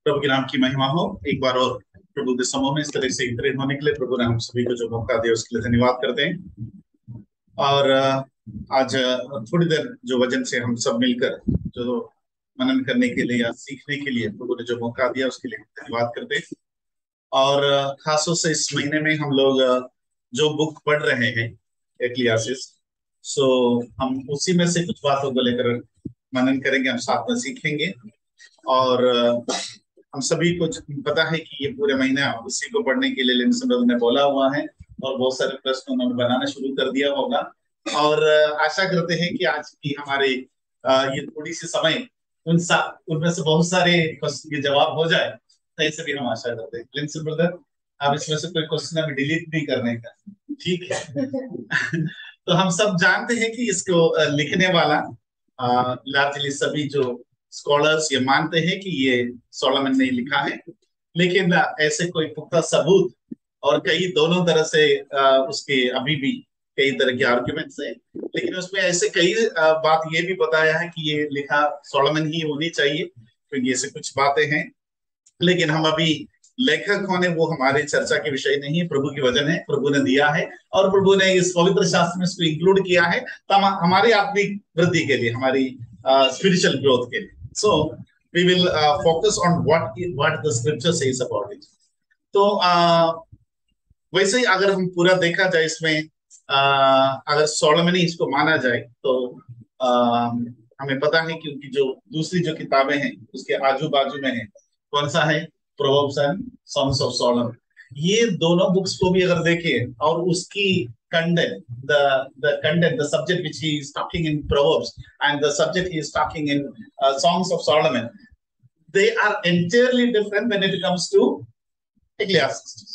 प्रभु के नाम की महिमा हो। एक बार और प्रभु के समूह में इस तरह से एकत्रित होने के लिए प्रभु ने हम सभी को जो मौका दिया उसके लिए धन्यवाद करते हैं। और आज थोड़ी देर जो वचन से हम सब मिलकर जो मनन करने के लिए या सीखने के लिए प्रभु ने जो मौका दिया उसके लिए धन्यवाद करते हैं। और खासतौर से इस महीने में हम लोग जो बुक पढ़ रहे हैं एक्लियासिस, सो हम उसी में से कुछ बातों को लेकर मनन करेंगे, हम साथ में सीखेंगे। और हम सभी को पता है कि ये पूरे महीना उसी को पढ़ने के लिए लिंसन ब्रदर ने बोला हुआ है और बहुत सारे प्रश्न उन्होंने बनाना शुरू कर दिया होगा। और आशा करते हैं कि आज की हमारे ये थोड़ी सी समय उनमें से बहुत सारे प्रश्न के जवाब हो जाए, तो ऐसे भी हम आशा करते हैं। लिंसन ब्रदर, आप इसमें से कोई क्वेश्चन अभी डिलीट नहीं करने का, ठीक है? तो हम सब जानते हैं कि इसको लिखने वाला लार्जली सभी जो स्कॉलर्स ये मानते हैं कि ये सोलोमन ने लिखा है, लेकिन ऐसे कोई पुख्ता सबूत और कई दोनों तरह से उसके अभी भी कई तरह के आर्ग्यूमेंट्स हैं, लेकिन उसमें ऐसे कई बात ये भी बताया है कि ये लिखा सोलोमन ही होनी चाहिए, क्योंकि ऐसे कुछ बातें हैं। लेकिन हम अभी लेखक कौन है वो हमारे चर्चा के विषय नहीं है, प्रभु की वचन है, प्रभु ने दिया है और प्रभु ने इस पवित्र शास्त्र में इसको इंक्लूड किया है तो हमारी आत्मिक वृद्धि के लिए, हमारी स्पिरिचुअल ग्रोथ के लिए। So we will focus on what the scripture says about it. तो वैसे ही अगर हम पूरा देखा जाए इसमें, अगर सोलोमन ही इसको माना जाए तो हमें पता है कि उनकी जो दूसरी जो किताबें हैं उसके आजू बाजू में है, कौन सा है? Proverbs and songs of Solomon. ये दोनों बुक्स को भी अगर देखें और उसकी content, the content, the subject which he is talking in Proverbs and the subject he is talking in Songs of Solomon, they are entirely different when it comes to Ecclesiastes.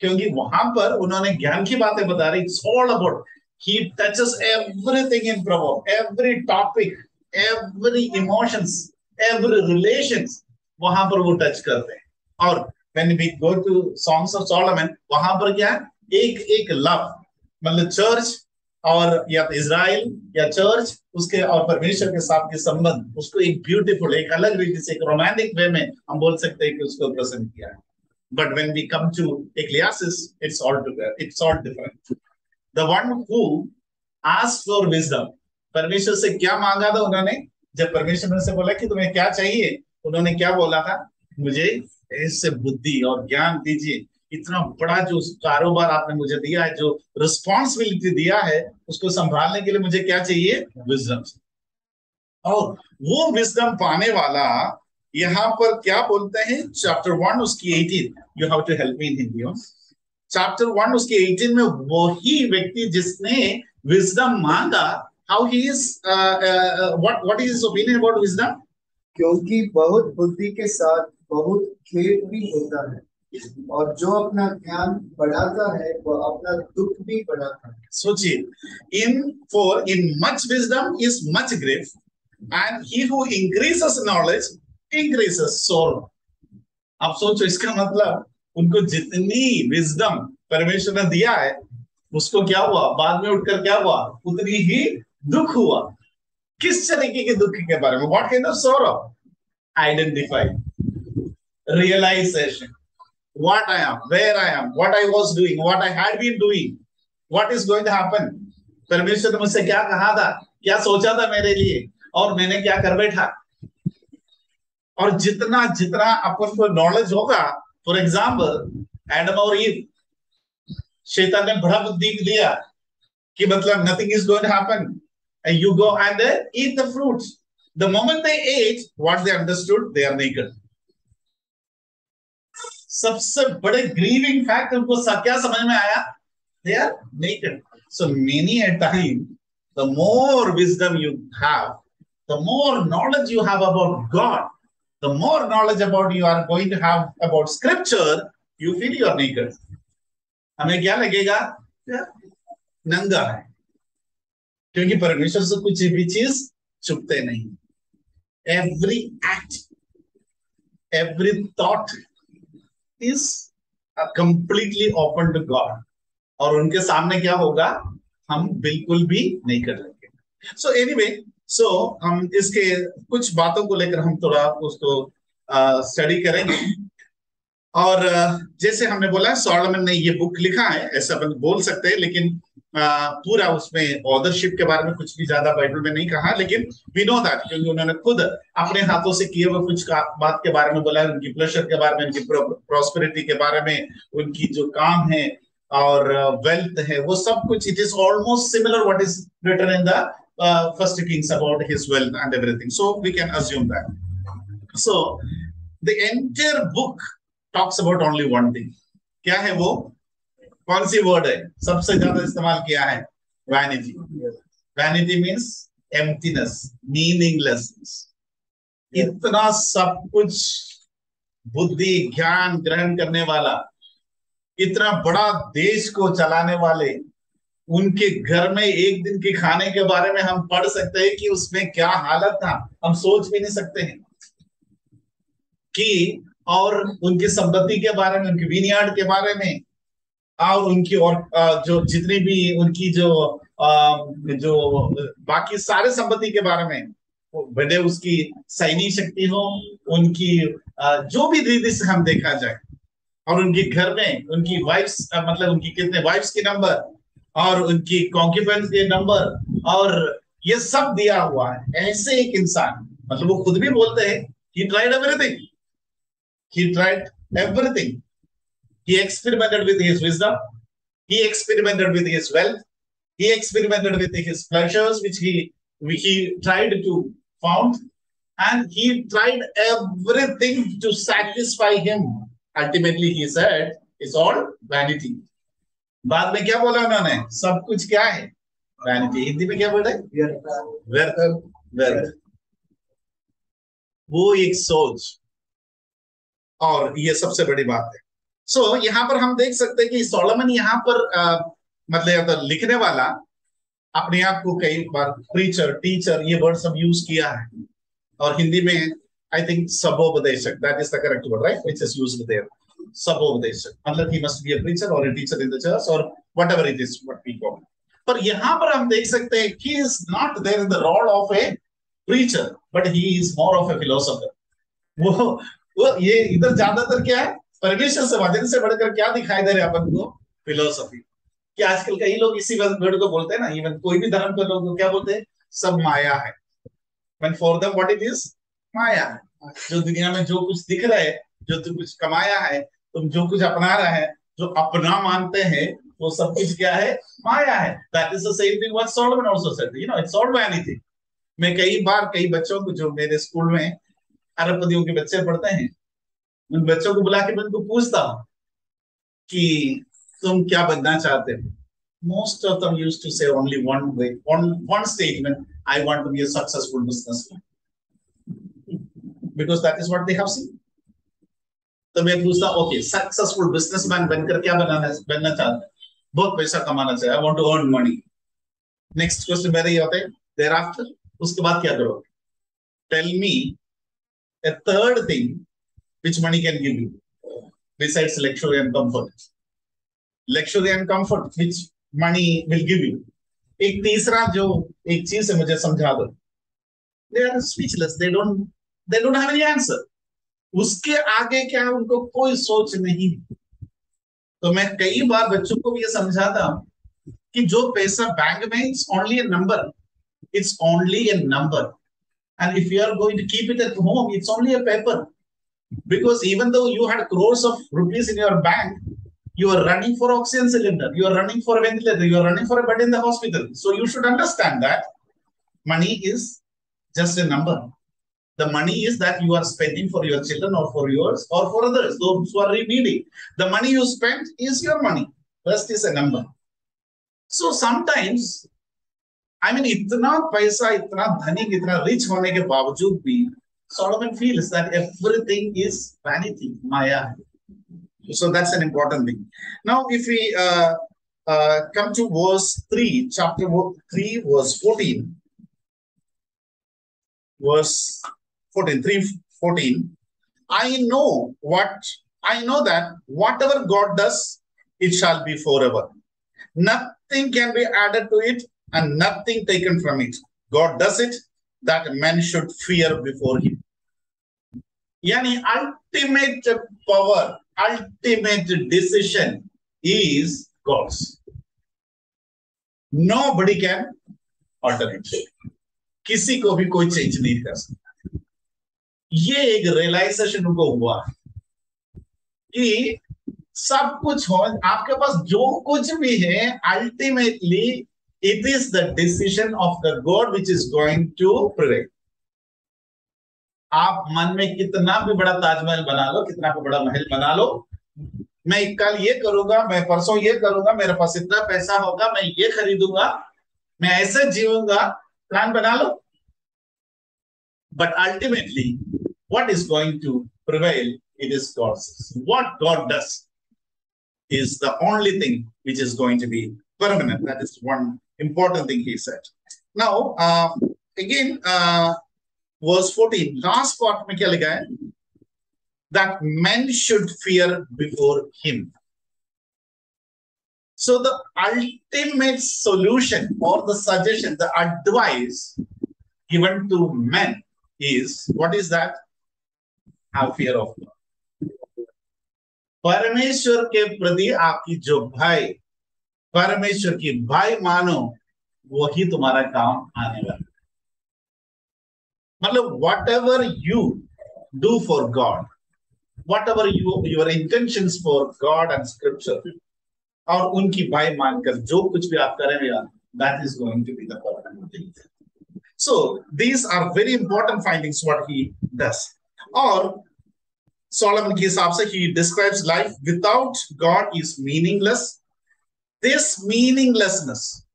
क्योंकि वहां पर उन्होंने ज्ञान की बातें बता रही, it's all about, he touches everything in Proverbs, every topic, every emotions, every relations, वहां पर वो टच करते हैं। और when we go to Songs of Solomon, वहां पर क्या है? एक एक लव, मतलब चर्च और या इजराइल या चर्च उसके और परमेश्वर के साथ के संबंध, उसको एक ब्यूटीफुल, एक अलग रीति से, एक रोमांटिक वे में हम बोल सकते हैं कि उसको प्रेजेंट किया है। But when we come to Ecclesiastes, it's all different. The one who asked for wisdom, परमेश्वर से क्या मांगा था उन्होंने? जब परमेश्वर ने से बोला कि तुम्हें क्या चाहिए, उन्होंने क्या बोला था? मुझे ऐसे बुद्धि और ज्ञान दीजिए, इतना बड़ा जो कारोबार आपने मुझे दिया है, जो रिस्पॉन्सिबिलिटी दिया है, उसको संभालने के लिए मुझे क्या चाहिए? विजडम। और वो विजडम पाने वाला यहाँ पर क्या बोलते हैं? चैप्टर 1 उसकी 18, you have to help me in Hindi. Chapter 1 उसके 18 में वही व्यक्ति जिसने विजडम मांगा, how he is, what is his opinion about wisdom? क्योंकि बहुत बुद्धि के साथ बहुत खेद भी होता है, और जो अपना ज्ञान बढ़ाता है वह अपना दुख भी बढ़ाता है। सोचिए, in much wisdom is much grief, and he who increases knowledge increases sorrow. अब सोचो, इसका मतलब उनको जितनी विजडम परमेश्वर ने दिया है, उसको क्या हुआ? बाद में उठकर क्या हुआ? उतनी ही दुख हुआ। किस तरीके के दुख के बारे में? What kind of sorrow? Identify, realization, what I am, where I am, what I was doing, what I had been doing, what is going to happen. परमेश्वर ने मुझसे क्या कहा था, क्या सोचा था मेरे लिए, और मैंने क्या कर बैठा। और जितना जितना अपन को नॉलेज होगा, फॉर एग्जाम्पल एडम और ईव, शैतान ने बड़ा बुद्धि दिया कि मतलब nothing is going to happen, and you go and eat the fruits. The moment they ate, what they understood, they are naked. सबसे बड़े grieving fact उनको क्या समझ में आया? They are naked. So many a time, the more wisdom you have, the more knowledge you have about God, the more knowledge about you are going to have about Scripture, you feel you are naked. हमें क्या लगेगा? नंगा है, क्योंकि परमेश्वर से कुछ भी चीज छुपते नहीं। Every act, every thought is completely open to God. और उनके सामने क्या होगा? हम बिल्कुल भी नहीं कर लेंगे। So anyway, हम इसके कुछ बातों को लेकर हम थोड़ा उसको स्टडी करेंगे। और जैसे हमने बोला सॉलोमन ने ये बुक लिखा है ऐसा अपन बोल सकते हैं, लेकिन पूरा उसमें ऑथरशिप के बारे में कुछ भी ज्यादा बाइबल में नहीं कहा, लेकिन वी नो दैट क्योंकि उन्होंने खुद अपने हाथों से किए हुए कुछ बात के बारे में बोला है, उनकी प्लेजर के बारे में, उनकी प्रॉस्पेरिटी के बारे में, उनकी जो काम है और वेल्थ है, वो सब कुछ it is almost similar what is written in the First Kings about his wealth and everything, so we can assume that. So the entire book talks about only one thing. क्या है वो? कौन सी word है सबसे ज्यादा इस्तेमाल किया है? Vanity. Vanity means emptiness, meaninglessness. इतना सब कुछ बुद्धि ज्ञान ग्रहण करने वाला, इतना बड़ा देश को चलाने वाले, उनके घर में एक दिन के खाने के बारे में हम पढ़ सकते हैं कि उसमें क्या हालत था, हम सोच भी नहीं सकते हैं कि, और उनकी संपत्ति के बारे में, उनकी विनियार्ड के बारे में, और उनकी और जो जितनी भी उनकी जो बाकी सारे संपत्ति के बारे में, भले उसकी सैनिक शक्ति हो, उनकी जो भी रीति से हम देखा जाए, और उनके घर में उनकी वाइफ्स, मतलब उनकी कितने वाइफ्स के नंबर और उनकी कॉन्क्यूपेंस के नंबर, और ये सब दिया हुआ है। ऐसे एक इंसान, मतलब वो खुद भी बोलते हैं he tried everything, he tried everything. He experimented with his wisdom. He experimented with his wealth. He experimented with his pleasures, which he tried to found, and he tried everything to satisfy him. Ultimately, he said, "It's all vanity." बाद में क्या बोला उन्होंने? सब कुछ क्या है? Vanity. Hindi में क्या बोला? व्यर्थ। व्यर्थ। वो एक सोच, और ये सबसे बड़ी बात है। सो यहाँ पर हम देख सकते हैं कि सोलोमन यहाँ पर मतलब लिखने वाला अपने आप को कई बार प्रीचर, टीचर, ये वर्ड सब यूज किया है, और हिंदी में आई थिंक सबोपदेशक, that is the correct word, right, which is used there. सबोपदेशक मतलब he must be a preacher और a teacher in the church और whatever it is what we call. पर यहाँ पर हम देख सकते हैं he is not there in the role of a preacher, but he is more of A philosopher. वो ये इधर ज्यादातर क्या है, परमेश्वर से, वचन से बढ़कर क्या दिखाई दे रहे हैं अपन को? फिलोसफी। कि आजकल कई लोग इसी वर्ड को बोलते हैं ना, इवन कोई भी धर्म के लोग क्या बोलते हैं? सब माया है। When for them what it is? माया है। जो दुनिया में जो कुछ दिख रहा है, जो तुम कुछ कमाया है, तुम जो कुछ अपना रहा है, जो अपना मानते हैं, वो सब कुछ क्या है? माया है। That is the same thing what Solomon also said. You know, it's all vanity. मैं कई बार कई बच्चों को, जो मेरे स्कूल में अरबपतियों के बच्चे पढ़ते हैं, उन बच्चों को बुला के मैं उनको पूछता हूँ कि तुम क्या बनना चाहते हो? Most of them used to say only one statement: I want to be a successful businessman, because that is what they have seen. तो मैं पूछता हूँ, ओके, सक्सेसफुल बिजनेसमैन बनकर क्या बनना चाहते हैं? बहुत पैसा कमाना चाहिए, I want to earn money. Next question मेरा ये होता है, देयर आफ्टर, उसके बाद क्या करोगे? Tell me a third thing which money can give you besides luxury and comfort. Luxury and comfort which money will give you. एक तीसरा जो एक चीज है, मुझे समझा दो। They are speechless. They don't have any answer. उसके आगे क्या है, उनको कोई सोच नहीं। तो मैं कई बार बच्चों को भी ये समझाता हूं कि जो पैसा बैंक में, it's only a number. It's only a number. And if you are going to keep it at home, it's only a paper. Because even though you had crores of rupees in your bank, you are running for oxygen cylinder, you are running for a ventilator, you are running for a bed in the hospital. So you should understand that money is just a number. The money is that you are spending for your children or for yours or for others, those who are needy. The money you spend is your money. Rest is a number. So sometimes, I mean, इतना पैसा, इतना धनिक, इतना rich होने के बावजूद भी Solomon feels that everything is vanity, maya. So that's an important thing. Now, if we come to verse 3, chapter 3, verse 14. Verse 14, 3:14. I know that whatever God does, it shall be forever. Nothing can be added to it and nothing taken from it. God does it that men should fear before him. यानी ultimate power, ultimate decision is God's. Nobody can alter it. किसी को भी कोई change नहीं कर सकता. ये एक रियलाइजेशन उनको हुआ कि सब कुछ हो, आपके पास जो कुछ भी है, ultimately it is the decision of the god which is going to prevail. आप मन में कितना भी बड़ा ताजमहल बना लो, कितना भी बड़ा महल बना लो, मैं कल ये करूंगा, मैं परसों ये करूंगा, मेरे पास इतना पैसा होगा, मैं ये खरीदूंगा, मैं ऐसे जीऊंगा, प्लान बना लो. But ultimately what is going to prevail, it is God's. What God does is the only thing which is going to be permanent. That is one important thing he said. Now, again, verse 14, last part में क्या लिखा है? That men should fear before him. So the ultimate solution or the suggestion, the advice given to men is, what is that? Have fear of God. परमेश्वर के प्रति आपकी जो भय, परमेश्वर की भय मानो, वही तुम्हारा काम आने वाला. मतलब whatever you do for God, whatever your intentions for God and Scripture, और उनकी भय मानकर जो कुछ भी आप करेंगे, that is going to be the permanent thing. So these are very important findings what he does. और Solomon के हिसाब से he describes life without God is meaningless. This meaninglessness,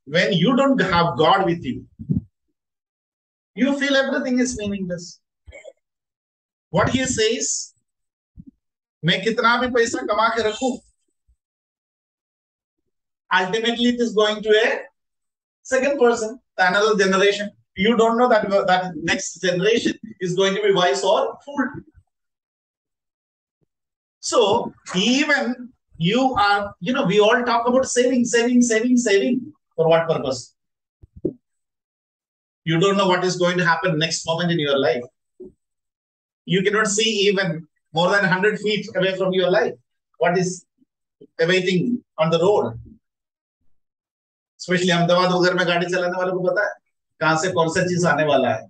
when you don't have God with you, you feel everything is meaningless. What he says, मैं कितना भी पैसा कमा के रखूं, ultimately it is going to a second person, another generation. You don't know that next generation is going to be wise or fool. So even you are, we all talk about saving. For what purpose? You don't know what is going to happen next moment in your life. You cannot see even more than 100 feet away from your life. What is awaiting on the road? Especially Ahmedabad वगैरह में गाड़ी चलाने वालों को पता है कहां से कौन सा चीज आने वाला है.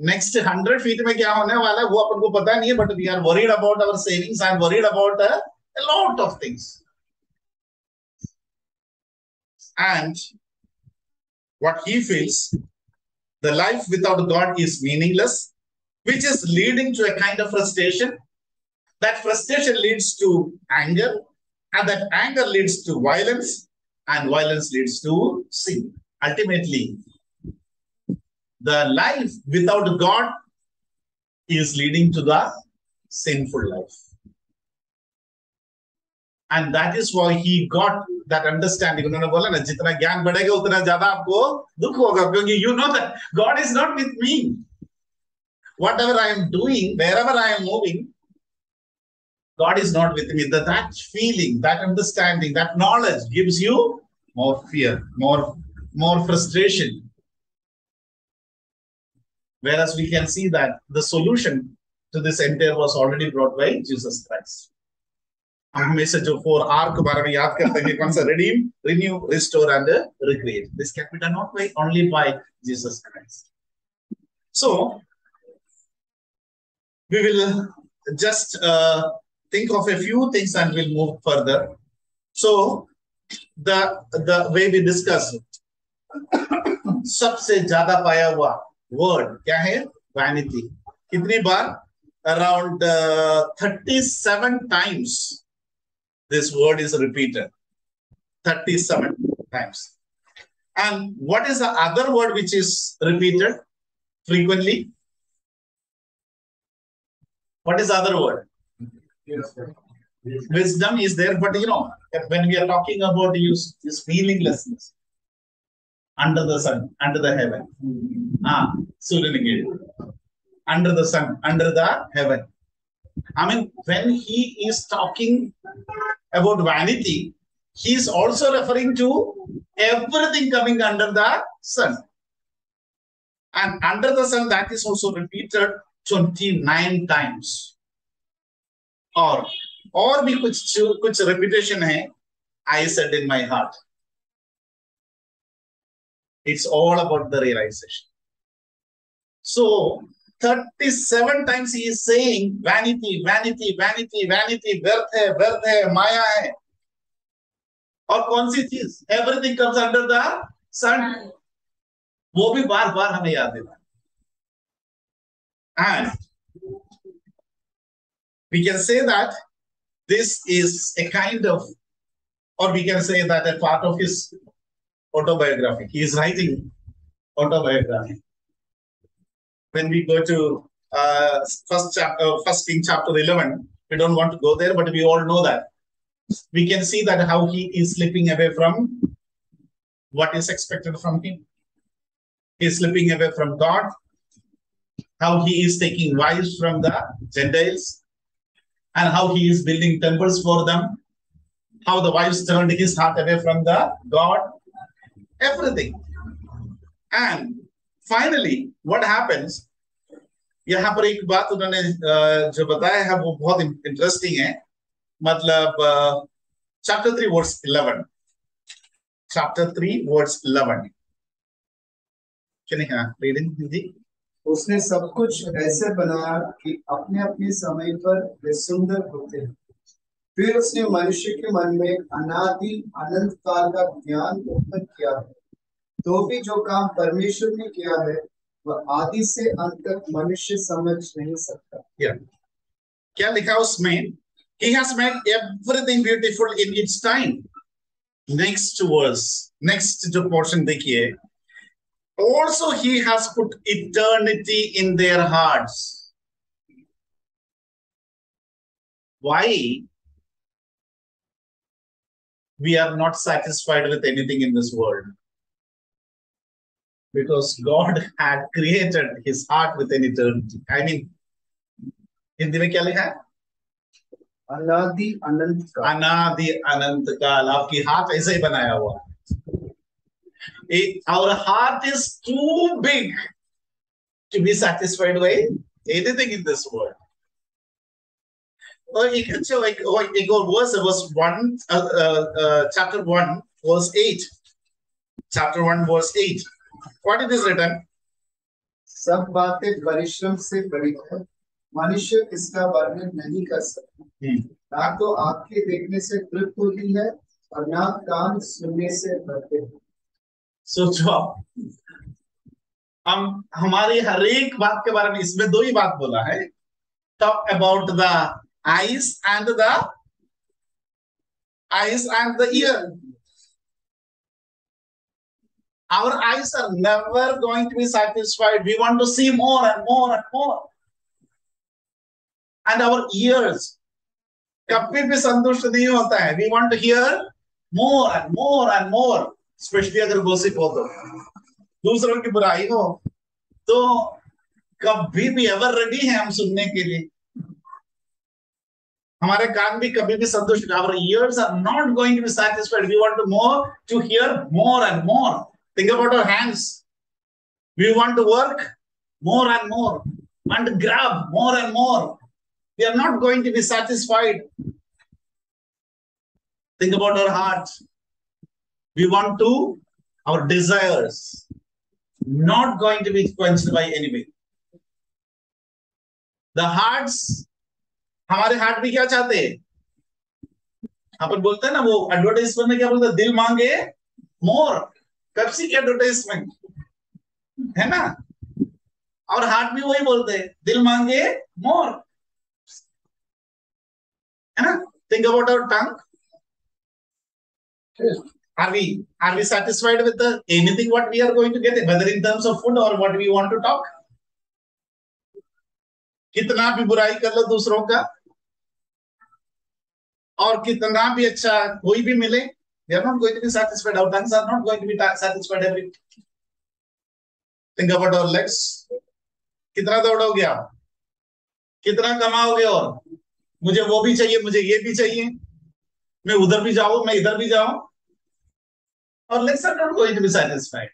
नेक्स्ट 100 फीट में क्या होने वाला है वो अपन को पता नहीं है, but we are worried about our savings, I am worried about a lot of things. And what he feels, the life without God is meaningless, which is leading to a kind of frustration. That frustration leads to anger, and that anger leads to violence, and violence leads to sin. Ultimately, the life without God is leading to the sinful life. And that is why he got that understanding. उन्होंने बोला ना, जितना ज्ञान बढ़ेगा उतना ज्यादा आपको दुख होगा, क्योंकि you know that God is not with me. Whatever I am doing, wherever I am moving, God is not with me. That feeling, that understanding, that knowledge gives you more fear, more frustration. Whereas we can see that the solution to this entire was already brought by Jesus Christ. हम हमेशा जो 4R के बारे में याद करते हैं, कौन सा? redeem, renew, restore and recreate. This can be done not by only by Jesus Christ. So we will just think of a few things and we'll move further. So the way we discussed, सबसे ज्यादा पाया हुआ word क्या है? Vanity. कितनी बार? Around 37 times this word is repeated. 37 times. And what is the other word which is repeated frequently? What is the other word? Yes. Wisdom is there, but when we are talking about this meaninglessness, under the sun, under the heaven. Under the sun, under the heaven. I mean, when he is talking about vanity, he is also referring to everything coming under the sun. And under the sun, that is also repeated 29 times. और भी कुछ repetition है. I said in my heart. It's all about the realization. So 37 times he is saying vanity, vanity, vanity, vanity, व्यर्थ है, माया है. और कौन सी चीज? Everything comes under the sun. वो भी बार बार हमें याद देना. And we can say that this is a kind of, or we can say that a part of his autobiography. He is writing autobiography. When we go to first King chapter 11, we don't want to go there, but we all know that. We can see that how he is slipping away from what is expected from him. He is slipping away from God. How he is taking wives from the Gentiles, and how he is building temples for them. How the wives turned his heart away from the God. Everything. And finally, what happens? यहाँ पर एक बात उन्होंने जो बताया है वो बहुत इंटरेस्टिंग है. मतलब chapter 3 verse 11. Chapter 3 verse 11. क्या reading हिंदी? उसने सब कुछ ऐसे बनाया कि अपने अपने समय पर वे सुंदर होते हैं. फिर उसने मनुष्य के मन में अनादि अनंत काल का ज्ञान उत्पन्न किया है. तो भी जो काम परमेश्वर ने किया है वह आदि से अंत तक मनुष्य समझ नहीं सकता. क्या लिखा उसमें? He has made everything beautiful in its time. Next verse, next जो portion देखिए. Also he has put eternity in their hearts. Why we are not satisfied with anything in this world? Because God had created his heart with an eternity. I mean, Hindi में क्या लिखा है? अनादि अनंत काल. अनादि अनंत काल. आपकी हाथ ऐसे ही बनाया हुआ. Our heart is too big to be satisfied by anything in this world. एक और verse 1, chapter 1, verse 8. Chapter 1, verse 8. What it is written? सब बातें परिश्रम से बड़ी है, मनुष्य इसका वर्णन नहीं कर सकता. ना तो आंखें देखने से तृप्त होती है और ना कान सुनने से भरते हैं. सोचो हम हमारी हर एक बात के बारे में इसमें दो ही बात बोला है. Talk about the eyes and the ear. Our eyes are never going to be satisfied. We want to see more and more and more. And our ears कभी भी संतुष्ट नहीं होता है. We want to hear more and more and more. Especially अगर gossip हो तो, दूसरों की बुराई हो तो कभी भी ever ready है हम सुनने के लिए. हमारे कान भी कभी भी संतुष्ट. Our ears are not going to be satisfied. We want to hear more and more. Think about our hands. We want to work more and more, want to grab more and more. We are not going to be satisfied. Think about our heart. We want to, our desires, not going to be quenched by anybody. The hearts, हमारे heart भी क्या चाहते हैं? अपन बोलते हैं ना वो advertisement में क्या बोलते हैं? दिल मांगे मोर. पेप्सी की एडवर्टाइजमेंट है ना. और हार्ट भी वही बोलते हैं, दिल मांगे मोर. है ना. Think about our tongue. Are we satisfied with anything what we are going to get, whether in terms of food or what we want to talk? कितना भी बुराई कर लो दूसरों का और कितना भी अच्छा कोई भी मिले, we are not going to be satisfied. Our tongues are not going to be satisfied every. Think about our legs. कितना दौड़ोगे आप, कितना कमाओगे, और मुझे वो भी चाहिए, मुझे ये भी चाहिए, मैं उधर भी जाऊं, मैं इधर भी जाऊं. Our legs are not going to be satisfied.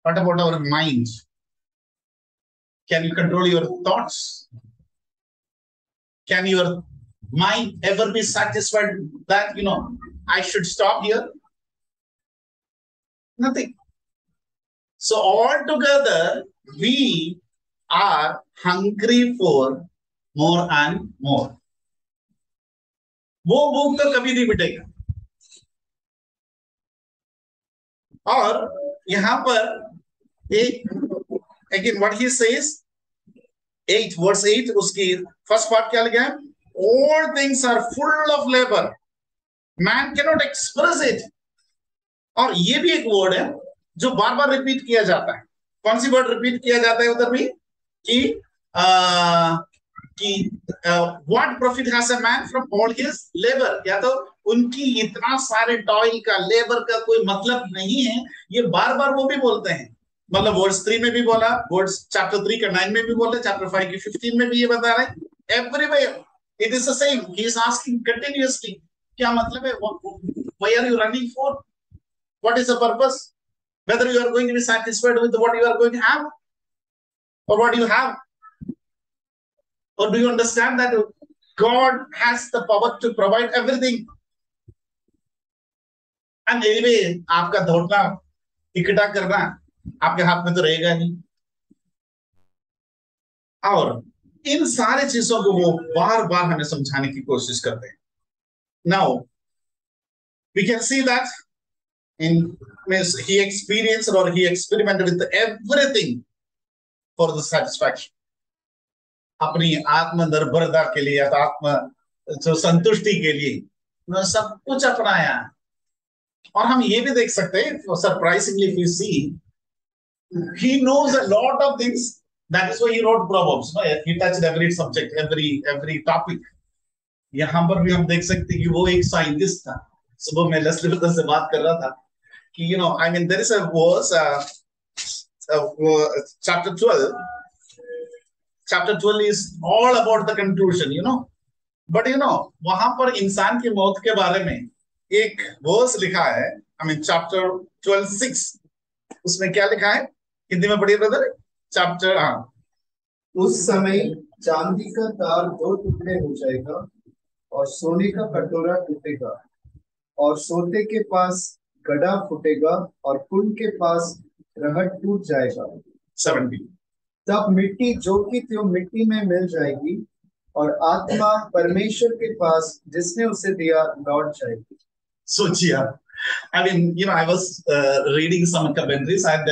What about our mind? Can you control your thoughts? Can your mind ever be satisfied that, I should stop here? Nothing. So altogether, we are hungry for more and more. वो भूख तो कभी नहीं मिटेगा. और यहां पर एक again what he says 8 verse 8 उसकी फर्स्ट पार्ट क्या लिखा है? All things are full of labor, man cannot express it. और ये भी एक वर्ड है जो बार बार रिपीट किया जाता है. कौन सी वर्ड रिपीट किया जाता है उधर भी? कि what profit has a man from all his labor? या तो उनकी इतना सारे टॉयल का, लेबर का कोई मतलब नहीं है. ये बार बार वो भी बोलते हैं. मतलब वर्ड्स 3 में भी बोला, वर्ड्स चैप्टर 3 का 9 में भी बोला, चैप्टर 5 की 15 में भी ये बता रहे हैं. Everywhere it is the same. He is asking continuously, क्या मतलब है? Why are you running for? What is the purpose? Whether you are going to be satisfied with what you are going to have or what you have. Or do you understand that God has the power to provide everything? And anyway, आपका दौड़ना, इकट्ठा करना आपके हाथ में तो रहेगा नहीं. और इन सारे चीजों को वो बार बार हमें समझाने की कोशिश करते हैं. Now, we can see that he experienced or he experimented with everything for the satisfaction. अपनी आत्मनिर्भरता के लिए, आत्म जो संतुष्टि के लिए उन्होंने सब कुछ अपनाया. और हम ये भी देख सकते हैं, surprisingly if you see, he knows a lot of things. That is why he wrote Proverbs. He touched every subject, every topic. यहाँ पर भी हम देख सकते हैं कि वो एक साइंटिस्ट था. सुबह मैं लेस्ली ब्रदर से बात कर रहा था कि I mean there is a verse, chapter 12. Chapter 12 is all about the conclusion, But वहां पर इंसान की मौत के बारे में एक वर्स लिखा है. I mean chapter 12:6. उसमें क्या लिखा है? हिंदी में पढ़िए ब्रदर. चैप्टर उस समय चांदी का तार 2 टुकड़े हो जाएगा और सोने का कटोरा टूटेगा और सोते के पास गड्ढा फूटेगा और पुल के पास रहट टूट जाएगा. 17. तब मिट्टी जो की त्यों मिट्टी में मिल जाएगी और आत्मा परमेश्वर के पास जिसने उसे दिया लौट जाएगी. सोचिए. I mean, I was reading some commentaries and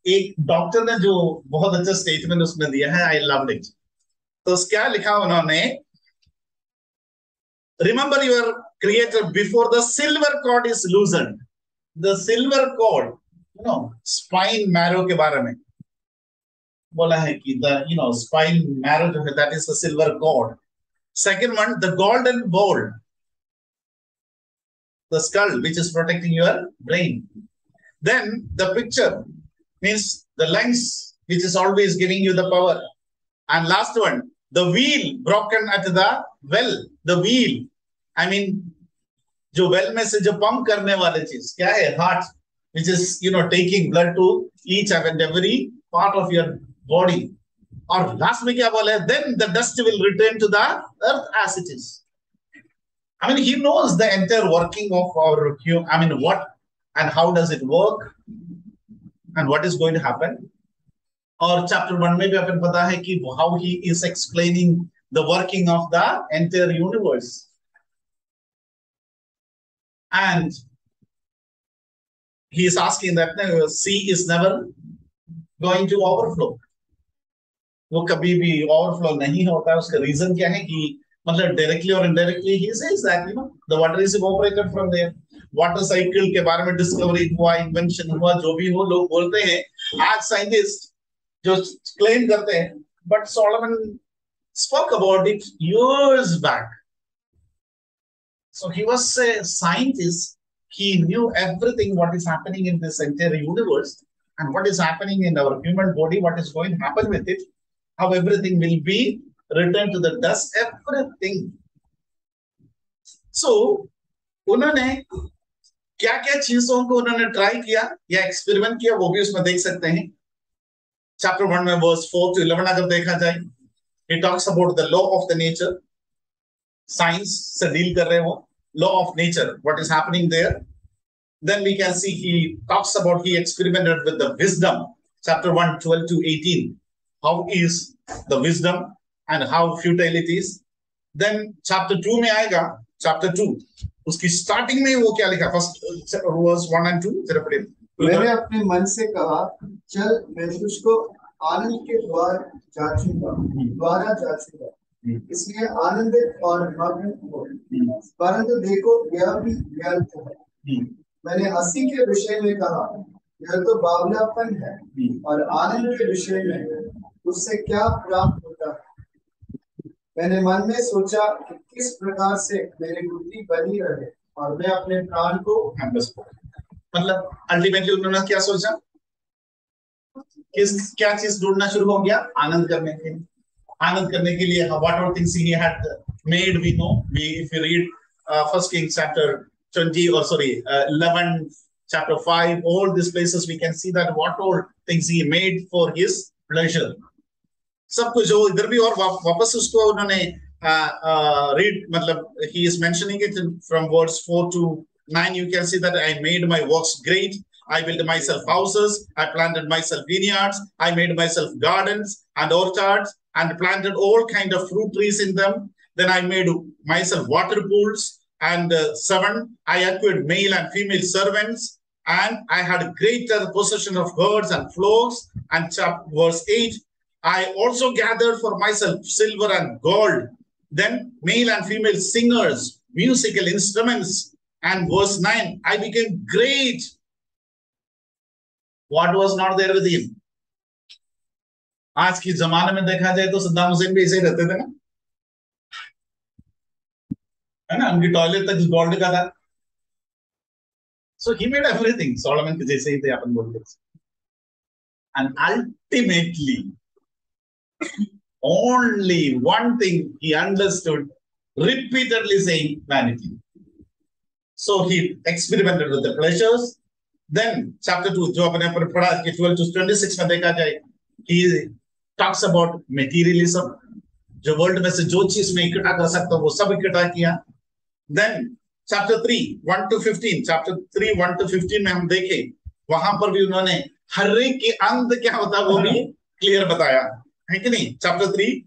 एक डॉक्टर ने जो बहुत अच्छा स्टेटमेंट उसमें दिया है, I loved it. तो क्या लिखा उन्होंने? Remember your creator before the silver cord is loosened. The silver cord, spine marrow के बारे में बोला है कि the spine marrow जो है, that is the silver cord. Second one, the golden bowl, the skull which is protecting your brain. Then the picture means the lungs which is always giving you the power. And last one, the wheel broken at the well. The wheel, I mean जो well में से जो pump करने वाले चीज क्या है? Heart, which is taking blood to each and every part of your body. और लास्ट में क्या बोला है? Then the dust will return to the earth as it is. I mean, he knows the entire working of our what and how does it work and what is going to happen. और chapter 1 में भी अपन पता है कि how he is explaining the working of the entire universe. And he is asking that the sea is never going to overflow. वो कभी भी overflow नहीं होता है. उसका रीजन क्या है? कि मतलब directly or indirectly he says that the water is evaporated from there. Water cycle के बारे में डिस्कवरी हुआ, इन्वेंशन हुआ, जो भी हो, लोग बोलते हैं. आज साइंटिस्ट जो क्लेम करते हैं, but Solomon spoke about it years back. So he was a scientist. He knew everything what is happening in this entire universe and what is happening in our human body, what is going to happen with it, how everything will be returned to the dust, everything. So उन्होंने क्या क्या चीजों को उन्होंने try किया या experiment किया, वो भी उसमें देख सकते हैं. चैप्टर 1 में वर्स 4 to 11 अगर देखा जाए, he talks about the law of the nature, science से डील कर रहे हो, law of nature, what is happening there. Then we can see he talks about, he experimented with the wisdom, chapter 1 12 to 18, how is the wisdom and how futile it is. Then chapter 2 में आएगा, chapter 2 उसकी starting में वो क्या लिखा, first verse 1 and 2 जरा पढ़िए। मैंने अपने मन से कहा, चल मैं तुझको आनंद के द्वारा जाचूंगा, इसलिए आनंदित और मग्न हो, परंतु देखो यह भी व्यर्थ है। मैंने हंसी के विषय में कहा, यह तो बावलापन है, और आनंद के विषय में उससे क्या प्राप्त होता है। मैंने मन में सोचा कि किस प्रकार से मेरी बुद्धि बनी रहे और मैं अपने प्राण को, मतलब अल्टीमेटली उन्होंने क्या सोचा, क्या चीज ढूंढना शुरू हो गया, आनंद करने के लिए। आनंद करने के लिए what all things he had made, we know, if we read first Kings chapter 20 or 11 chapter 5, all these places we can see that what all things he made for his pleasure, सब कुछ जो इधर भी, और वापस उसको उन्होंने read, मतलब he is mentioning it from verse 4 to 9, you can see that I made my works great, I built myself houses, I planted myself vineyards, I made myself gardens and orchards and planted all kind of fruit trees in them. Then I made myself water pools. And 7, I acquired male and female servants, and I had greater possession of herds and flocks. And verse 8, I also gathered for myself silver and gold, then male and female singers, musical instruments. And verse 9, I became great. What was not there with him? आज की जमाने में देखा जाए तो सद्दाम हुसैन भी ऐसे ही रहते थे ना, है ना, उनकी टॉयलेट तक गोल्ड का था। सो ही मेड एवरीथिंग, सोलोमन के जैसे ही थे अपन बोलते। And ultimately only one thing he understood, repeatedly saying vanity. So he experimented with the pleasures. Then chapter 2 जो अपने पर पढ़ा कि 12 to 26 में देखा जाए, he talks about materialism, जो वर्ल्ड में से जो चीज में इकट्ठा कर सकता वो सब इकट्ठा किया। Then chapter 3 1 to 15, chapter 3 1 to 15 में हम देखें, वहां पर भी उन्होंने हर एक के अंत क्या होता वो भी क्लियर बताया है कि नहीं। chapter 3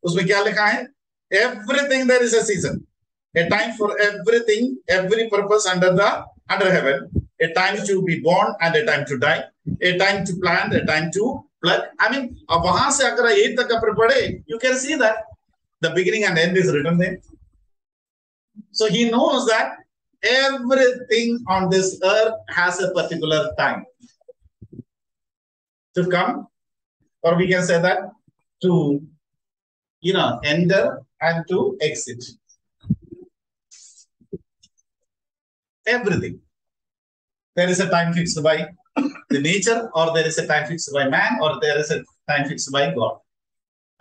उसमें क्या लिखा है, everything there is a season, a time for everything, every purpose under heaven, a time to be born and a time to die, a time to plant, a time to pluck. I mean, अब वहां से अगर 8 तक अपन पढ़े, you can see that the beginning and end is written there. So he knows that everything on this earth has a particular time to come, or we can say that to, enter and to exit. Everything. There is a time fixed by the nature, or there is a time fixed by man, or there is a time fixed by God.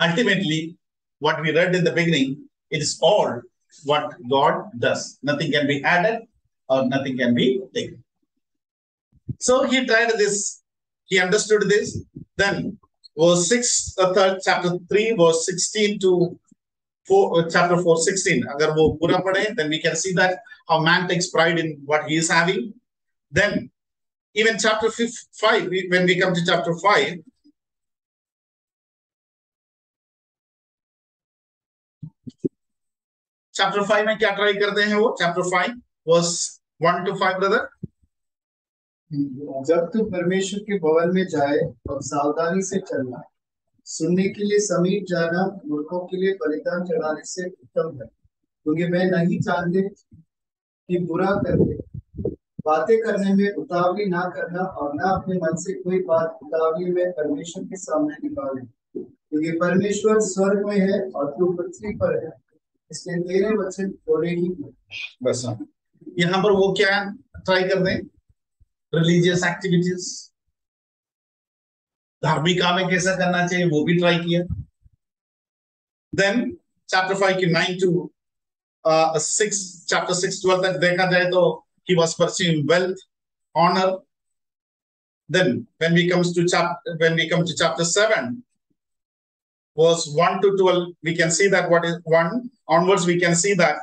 Ultimately, what we read in the beginning, it is all what God does. Nothing can be added or nothing can be taken. So he tried this, he understood this. Then verse 6, chapter 3, verse 16 to chapter 4, 16. Agar wo pura padhe, then we can see that how man takes pride in what he is having. Then even chapter 5, when we come to chapter 5, chapter 5 में क्या try करते हैं वो, chapter 5 verse 1 to 5 brother। जब तू परमेश्वर के भवन में जाए और सावधानी से चलना, सुनने के लिए समीप जाना मूर्खों के लिए बलिदान चढ़ाने से उत्तम है, क्योंकि मैं नहीं जानते कि बुरा करके बातें करने में उतावली ना करना, और ना अपने मन से कोई बात उतावली में परमेश्वर के सामने निकाले, क्योंकि परमेश्वर स्वर्ग में है और तू पृथ्वी पर है, इसलिए तेरे वचन थोड़े ही। बस यहाँ पर वो क्या ट्राई कर दें, रिलीजियस एक्टिविटीज, धार्मिक काम में कैसा करना चाहिए वो भी ट्राई किया। देन चैप्टर 5 की 9 to 6, chapter 6 12 तक देखा जाए तो he was pursuing wealth, honor, Then when we come to chapter 7, verse 1 to 12, we can see that what is 1 onwards, we can see that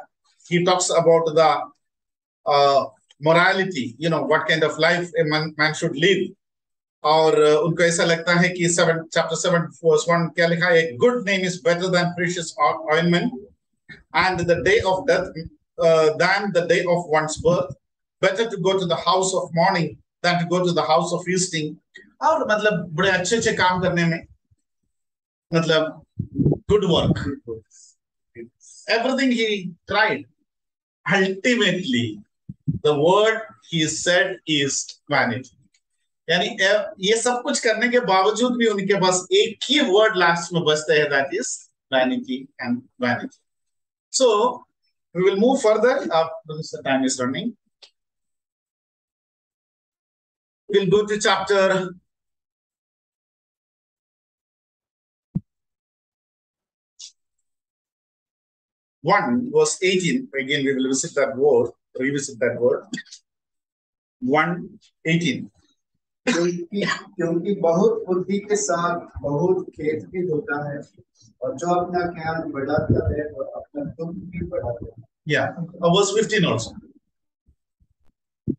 he talks about the morality, what kind of life a man should live. और उनको ऐसा लगता है कि chapter 7 verse 1 क्या लिखा है, a good name is better than precious ointment, and the day of death than the day of one's birth. Better to go to the house of mourning than to go to the house of feasting. और मतलब बड़े अच्छे अच्छे काम करने में, मतलब good work, everything he tried, ultimately the word he said is vanity. यानी ये सब कुछ करने के बावजूद भी उनके पास एक ही वर्ड लास्ट में बचता है, that is vanity and vanity. So we will move further. The time is running. We'll go to chapter 1 verse 18. Again we will revisit that word. 1:18. क्योंकि बहुत बुद्धि के साथ बहुत खेत भी होता है, और जो अपना ज्ञान बढ़ाता है और अपना दुख भी बढ़ाता है. Yeah, verse 15 also.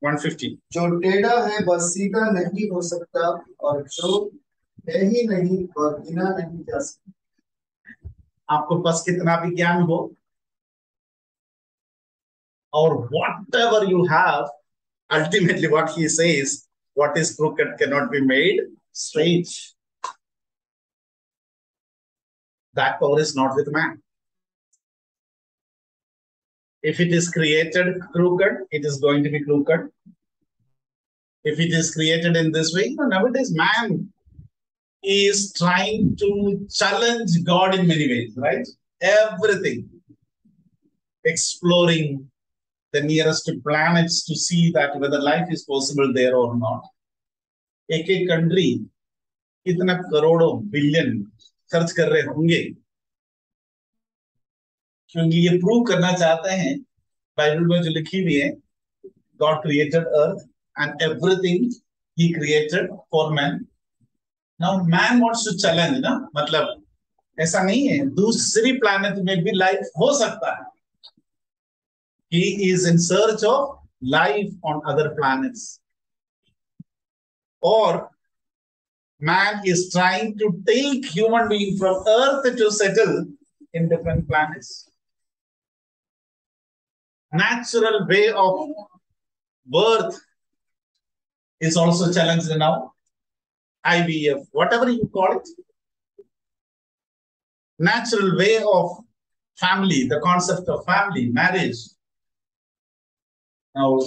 1:15. जो टेढ़ा है वह सीधा नहीं हो सकता, और जो है ही नहीं वह गिना नहीं जा सकता. आपको पास कितना भी ज्ञान हो, और whatever you have, ultimately what he says, what is crooked cannot be made straight. That power is not with man. If it is created crooked, it is going to be crooked. If it is created in this way, nowadays man is trying to challenge God in many ways, right? Everything. Exploring the nearest planets to see that whether life is possible there or not. एक country कितना करोड़ों billion खर्च कर रहे होंगे, क्योंकि ये prove करना चाहते हैं, बाइबल में जो लिखी हुई है, God created earth and everything he created for man. Now man wants to challenge, ना, मतलब ऐसा नहीं है, दूसरी प्लैनेट में भी लाइफ हो सकता है. He is in search of life on other planets. Or man is trying to take human being from Earth to settle in different planets. Natural way of birth is also challenged now. IVF, whatever you call it. Natural way of family, the concept of family, marriage. Now,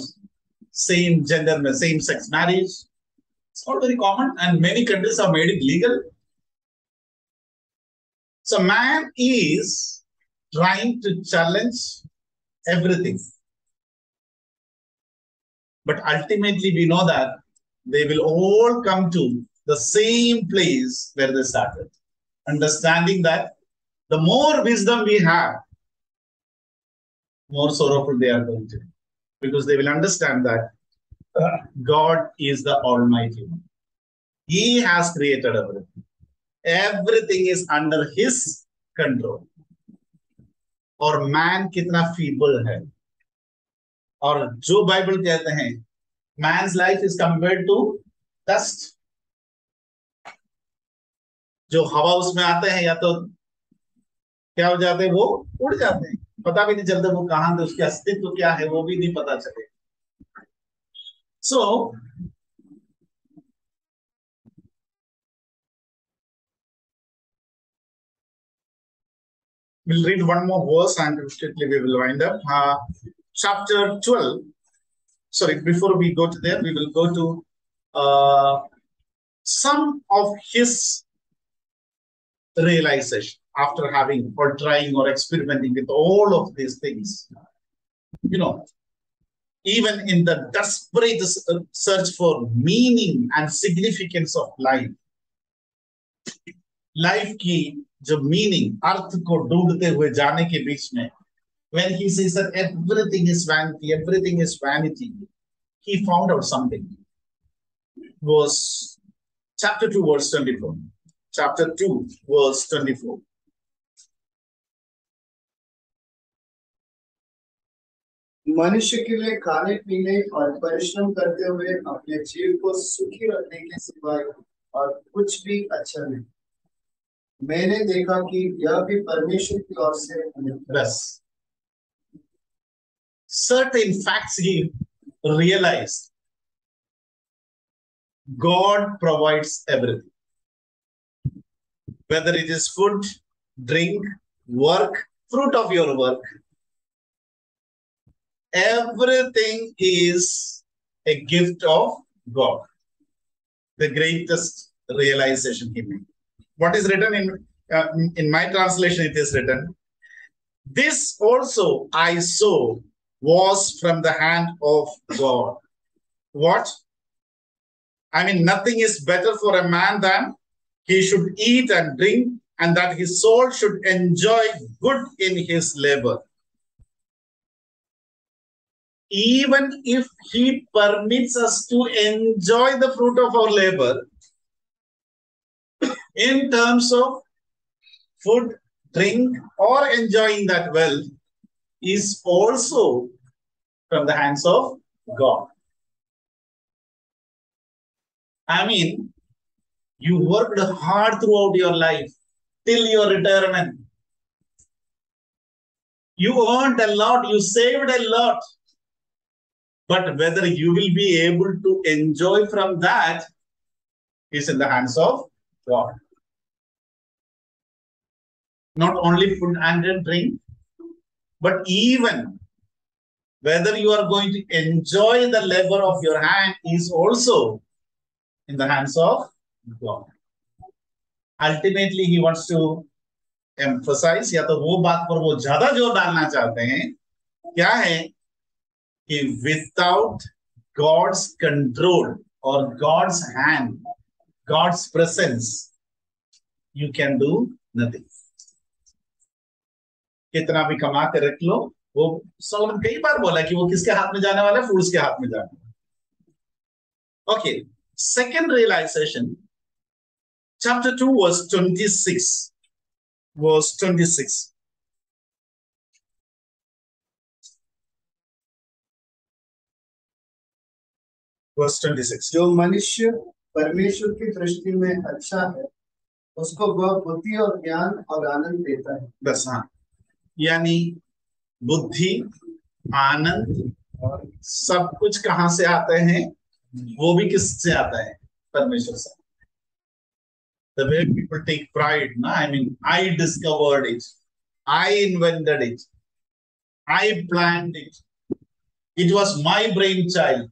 same gender, same sex marriage. It's not very common, and many countries have made it legal. So man is trying to challenge everything. But ultimately we know that they will all come to the same place where they started. Understanding that the more wisdom we have, more sorrowful they are going to be. Because they will understand that God is the Almighty One. He has created everything. Everything is under His control. और man कितना feeble है. और जो Bible कहते हैं, man's life is compared to dust. जो हवा उसमें आते हैं, या तो क्या हो जाते हैं, वो उड़ जाते हैं, पता भी नहीं चलता वो कहां थे, उसके अस्तित्व क्या है वो भी नहीं पता चले. So we'll read one more verse and strictly we will wind up. Chapter 12. Sorry, before we go to there, we will go to some of his realization after having or trying or experimenting with all of these things. Even in the desperate search for meaning and significance of life, की जो meaning, अर्थ को ढूंढते हुए जाने के बीच में, when he says that everything is vanity, he found out something. verse chapter 2, verse 24. Chapter 2, verse 24. मनुष्य के लिए खाने पीने और परिश्रम करते हुए अपने जीव को सुखी रखने के सिवाय और कुछ भी अच्छा नहीं। मैंने देखा कि यह भी परमेश्वर की ओर से अनुग्रह है। Thus, certain facts he realized God provides everything. Whether it is food, drink, work, fruit of your work, everything is a gift of God. The greatest realization he made. What is written in my translation? It is written, "This also I saw was from the hand of God." What? I mean, nothing is better for a man than he should eat and drink, and that his soul should enjoy good in his labor. Even if he permits us to enjoy the fruit of our labor in terms of food, drink, or enjoying that wealth, is also from the hands of God. I mean, you worked hard throughout your life till your retirement. You earned a lot, you saved a lot. But whether you will be able to enjoy from that is in the hands of God. Not only food and drink, but even whether you are going to enjoy the labor of your hand is also in the hands of God. Ultimately, he wants to emphasize, या तो वो बात पर वो ज्यादा जोर डालना चाहते हैं, क्या है कि without God's control or God's hand, God's presence, you can do nothing. कितना भी कमा के रख लो, वो सोलोमन कई बार बोला कि वो किसके हाथ में जाने वाला है, फूल्स के हाथ में जाने वाला। Okay, second realization, chapter 2 verse 26. Verse 26. Verse 26. जो मनुष्य परमेश्वर की दृष्टि में अच्छा है, उसको वह बुद्धि और ज्ञान और आनंद देता है। बस हाँ, यानी बुद्धि, आनंद और सब कुछ कहां से आते हैं? वो भी किससे आता है? परमेश्वर से। The way people take pride, no? I mean, I discovered it, I invented it, I planned it, it was my brainchild.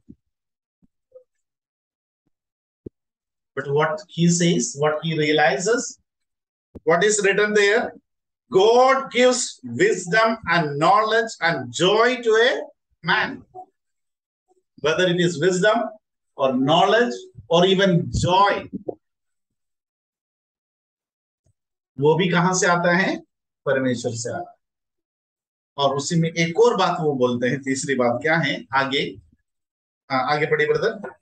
But what he says, what he realizes, what is written there? God gives wisdom and knowledge and joy to a man. Whether it is wisdom or knowledge or even joy, वो भी कहां से आता है? परमेश्वर से आता है। और उसी में एक और बात वो बोलते हैं, तीसरी बात क्या है? आगे पढ़िए ब्रदर।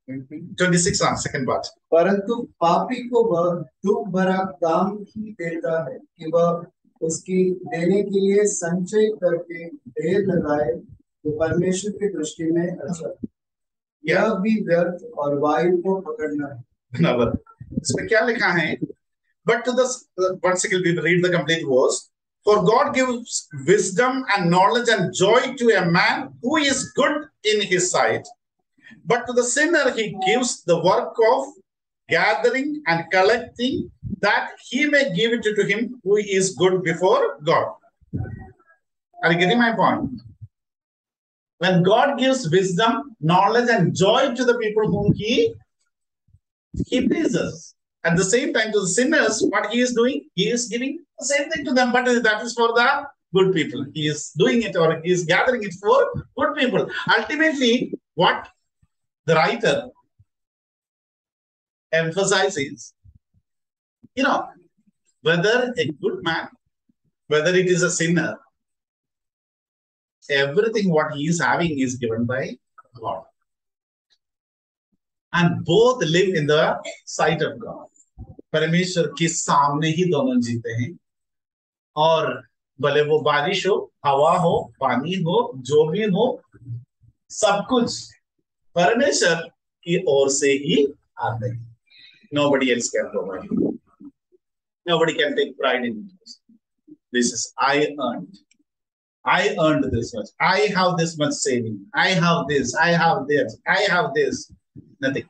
26 second part. परंतु पापी को वह दुख भरा काम ही देता है कि वह उसकी देने के लिए संचय करके ढेर लगाए, तो परमेश्वर की दृष्टि में अच्छा। यह भी व्यर्थ और वायु को पकड़ना है। बराबर। इसमें क्या लिखा है? But to the once again we read the complete verse. For God gives wisdom and knowledge and joy to a man who is good in his sight. But to the sinner he gives the work of gathering and collecting, that he may give it to him who is good before God. Are you getting my point? When God gives wisdom, knowledge, and joy to the people whom he pleases, at the same time to the sinners, what he is doing, he is giving the same thing to them, but that is for the good people. He is doing it, or he is gathering it for good people. Ultimately, what the writer emphasizes, whether a good man, whether it is a sinner, everything what he is having is given by God. and both live in the sight of God. परमेश्वर के सामने ही दोनों जीते हैं, और भले वो बारिश हो, हवा हो, पानी हो, जो भी हो, सब कुछ परमेश्वर की ओर से ही आते हैं. Nobody else can provide. Nobody can take pride in it. This is I earned. I earned this much. I have this much saving. I have this. I have this. I have this. Nothing.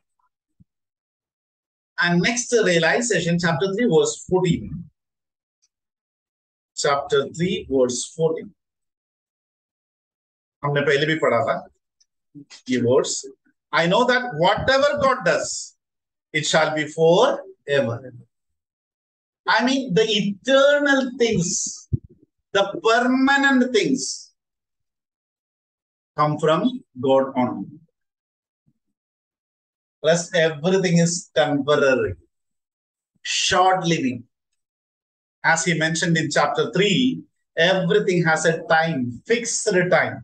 And next realization, chapter 3, verse 14. Chapter 3, verse 14. हमने पहले भी पढ़ा था ये words. I know that whatever God does, it shall be forever. I mean, the eternal things, the permanent things come from God only. Plus, everything is temporary, short living. As he mentioned in chapter 3, everything has a time, fixed time.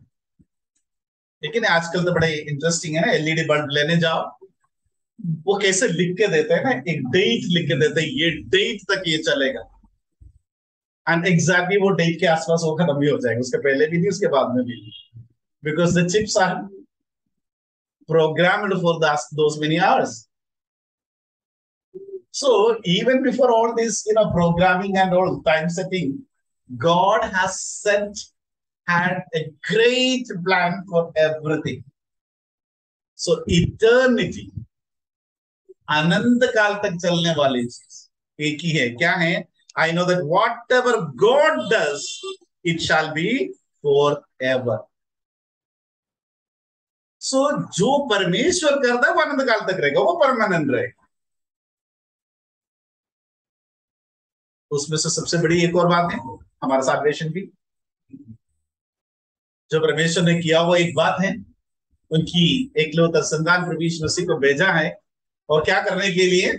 लेकिन आजकल तो बड़े interesting है, LED bulb लेने जाओ, वो कैसे लिख के देते हैं ना, एक डेट लिख के देते हैं, ये डेट तक ये चलेगा, एंड एग्जैक्टली वो डेट के आसपास वो खत्म भी हो जाएगा, उसके पहले भी नहीं, उसके बाद में भी, because the chips are programmed for those many hours. So even before all this, programming and all time setting, God has had a great plan for everything. So eternity, अनंत काल तक चलने वाली चीज एक ही है. क्या है? I know that whatever God does, it shall be forever. So जो परमेश्वर करता है वो अनंत काल तक रहेगा, वो परमानेंट रहेगा. उसमें से सबसे बड़ी एक और बात है हमारा साल्वेशन की. जो परमेश्वर ने किया वो एक बात है, उनकी एकलौता संतान प्रभु यीशु मसीह को भेजा है, और क्या करने के लिए?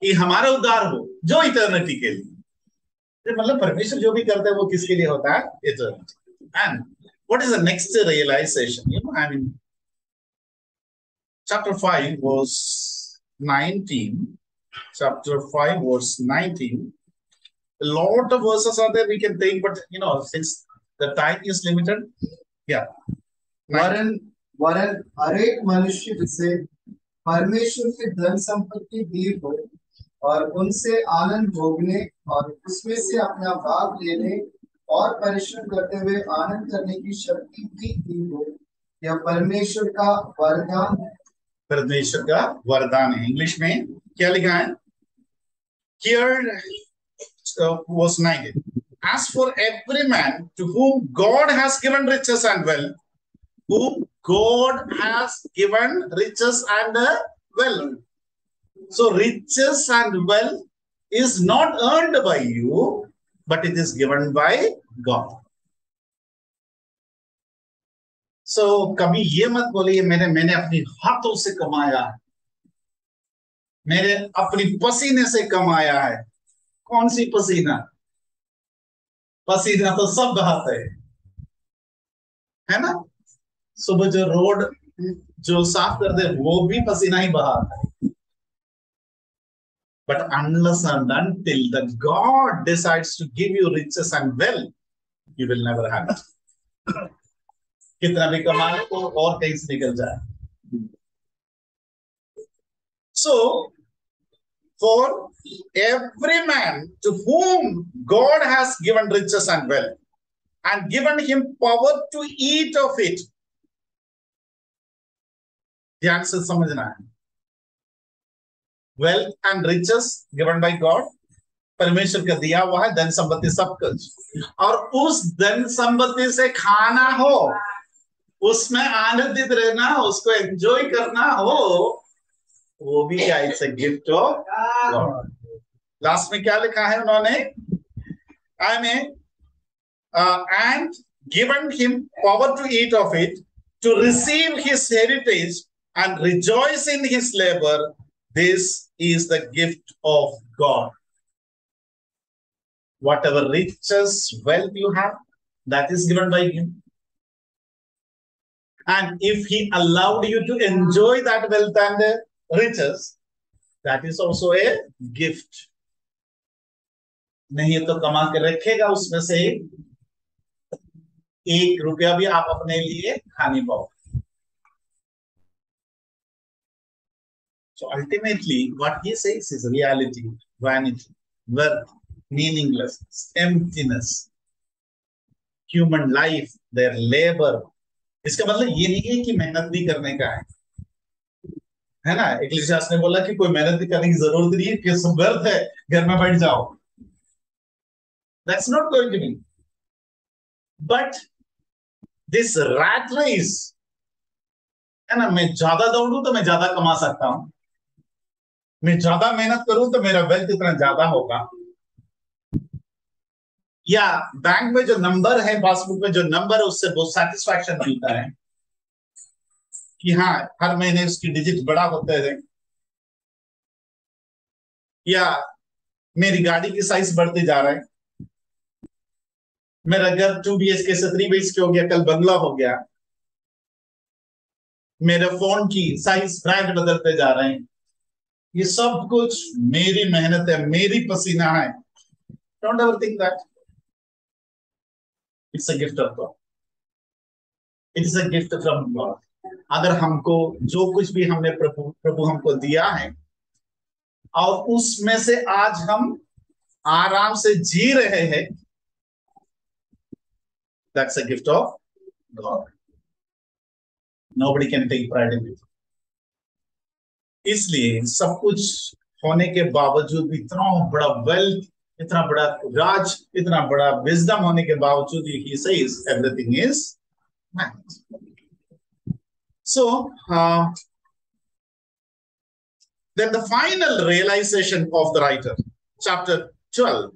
कि हमारा उद्धार हो, जो इटर्निटी के लिए. मतलब परमेश्वर जो भी करता है वो किसके लिए होता है? Eternity. And what is the next realization? I mean, chapter 5 verse 19. Chapter 5 verse 19. A lot of verses are there we can take, but since the time is limited, yeah. वरन हर एक मनुष्य जिसे परमेश्वर की धन संपत्ति दी हो और उनसे आनंद भोगने और उसमें से अपना भाग लेने और परिश्रम करते हुए आनंद करने की शक्ति भी दी हो, यह परमेश्वर का वरदान है. परमेश्वर का वरदान है. इंग्लिश में क्या लिखा है? Here was 19. As for every man to whom God has given riches and wealth, whom God has given riches and wealth. So riches and wealth is not earned by you, but it is given by God. So कभी ये मत बोलिए मैंने अपनी हाथों से कमाया है, मेरे अपनी पसीने से कमाया है. कौन सी पसीना? पसीना तो सब बहाते है ना. सुबह जो रोड जो साफ कर दे वो भी पसीना ही बहाता है. But unless and until that God decides to give you riches and wealth, you will never have it. कितना भी कमा ले तो और कहीं से निकल जाए. So, for every man to whom God has given riches and wealth and given him power to eat of it. ध्यान से समझना है. Wealth and riches given by God, परमेश्वर का दिया हुआ है धन संपत्ति सब कुछ, और उस धन संपत्ति से खाना हो, उसमें आनंदित रहना, उसको एंजॉय करना हो, वो भी क्या? It's a gift of god. Last में क्या लिखा है उन्होंने? I mean and given him power to eat of it, to receive his heritage and rejoice in his labour. This is the gift of God. Whatever riches, wealth you have, that is given by Him. And if he allowed you to enjoy that wealth and riches, that is also a gift. नहीं तो कमा के रखेगा उसमें से 1 रुपया भी आप अपने लिए खा नहीं पाओ. So ultimately, what he says is reality, vanity, worth, meaninglessness, emptiness, human life, their labor. इसका मतलब ये नहीं है कि मेहनत नहीं करने का है ना. इक्लेसियास ने बोला कि कोई मेहनत करने की जरूरत नहीं है, कि सब व्यर्थ है, घर में बैठ जाओ. That's not going to be. But this rat race, है ना, मैं ज्यादा दौड़ू तो मैं ज्यादा कमा सकता हूं, मैं ज्यादा मेहनत करूं तो मेरा वेल्थ इतना ज्यादा होगा, या बैंक में जो नंबर है, पासबुक में जो नंबर है, उससे बहुत सेटिस्फैक्शन मिलता है कि हाँ हर महीने उसकी डिजिट बड़ा होते हैं, या मेरी गाड़ी की साइज बढ़ते जा रहा है, मेरा घर 2 BHK से 3 BHK हो गया, कल बंगला हो गया, मेरे फोन की साइज ब्रांड बदलते जा रहे हैं. ये सब कुछ मेरी मेहनत है, मेरी पसीना है. Don't ever think that. It's a gift of God. It is a gift from God. अगर हमको जो कुछ भी हमने प्रभु हमको दिया है और उसमें से आज हम आराम से जी रहे हैं, that's a gift of God. Nobody can take pride in it. इसलिए सब कुछ होने के बावजूद, इतना बड़ा वेल्थ, इतना बड़ा राज, इतना बड़ा विजडम होने के बावजूद, he says everything is right. So then the final realization of the writer, chapter 12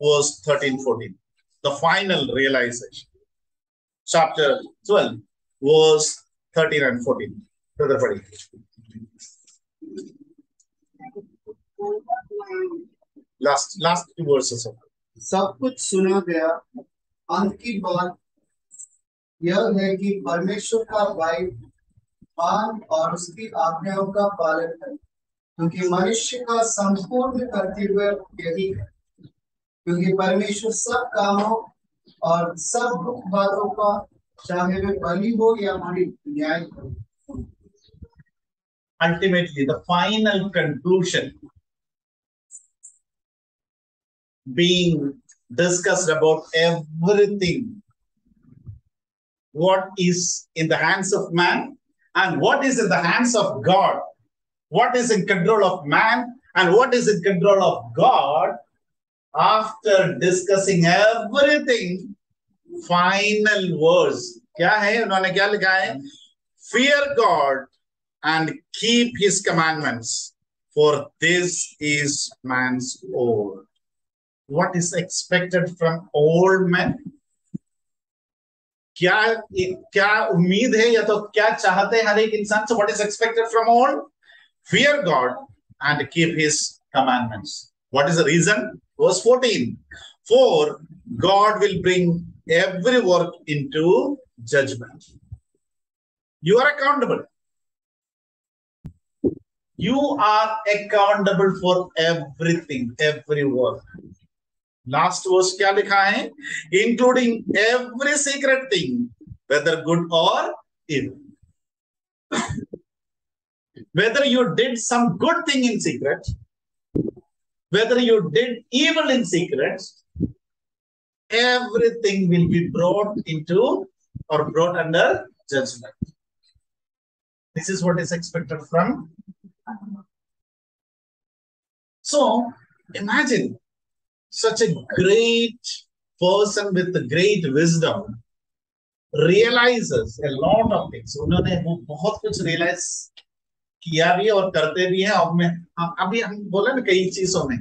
verse 13-14, the final realization, chapter 12 verse 13 and 14. Brother Buddy. Last 2 verses. सब कुछ सुना गया, अंत की बात यह है कि परमेश्वर का भाई मान और उसकी आज्ञाओं का पालन करें, क्योंकि मनुष्य का संपूर्ण कर्तव्य यही है. क्योंकि परमेश्वर सब कामों और सब दुख बातों का, चाहे वे भली हो या बुरी, न्याय करे. Ultimately, the final conclusion being discussed about everything, what is in the hands of man and what is in the hands of God, what is in control of man and what is in control of God. After discussing everything, final words क्या है, उन्होंने क्या लिखा है? Fear God and keep his commandments, for this is man's all. What is expected from all men? क्या उम्मीद है या तो क्या चाहते हैं हर एक इंसान से? What is expected from all? Fear God and keep his commandments. What is the reason? Verse 14. For God will bring every work into judgment. You are accountable. You are accountable for everything, every work. Last verse क्या लिखा है? Including every secret thing, whether good or evil. Whether you did some good thing in secret, whether you did evil in secret, everything will be brought into or brought under judgment. This is what is expected from. So imagine such a great person with great wisdom realizes a lot of things. उन्होंने वो बहुत कुछ realize किया भी और करते भी हैं. अब मैं अभी हम बोले ना कई चीजों में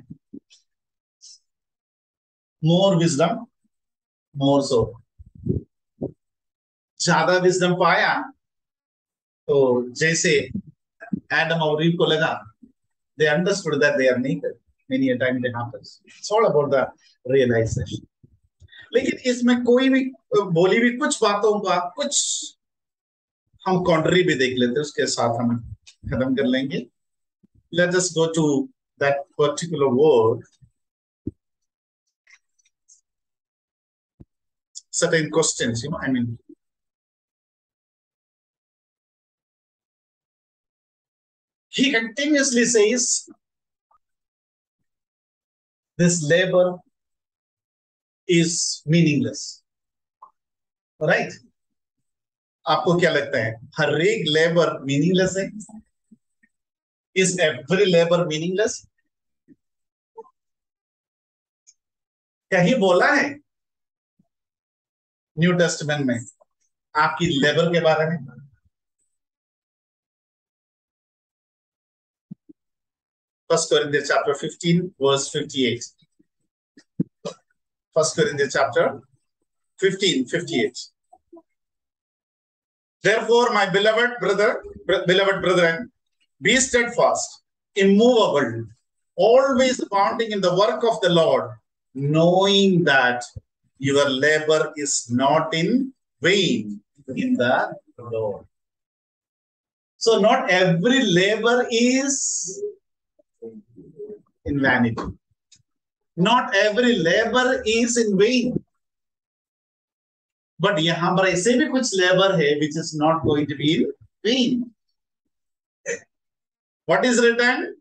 more wisdom, more so. ज्यादा विजडम पाया तो जैसे एडम और ईव को लगा, they understood that they are naked. Many a time it happens. It's all about the realization. लेकिन इसमें कोई भी बोली भी कुछ बातों का कुछ हम कॉन्ट्री भी देख लेते हैं, उसके साथ हम खत्म कर लेंगे. Let us go to that particular word. Certain questions, I mean, he continuously says this labor is meaningless. Right? आपको क्या लगता है, हर एक लेबर मीनिंगलेस है? Is every labor meaningless? कहीं बोला है न्यू टेस्टमेंट में आपकी लेबर के बारे में? First Corinthians chapter 15 verse 58. First Corinthians chapter 15, 58. Therefore, my beloved brethren, be steadfast, immovable, always abounding in the work of the Lord, knowing that your labor is not in vain in the Lord. So not every labor is in vanity. Not every labor is in vain. But यहाँ पर ऐसे भी कुछ labour है which is not going to be in vain. What is written?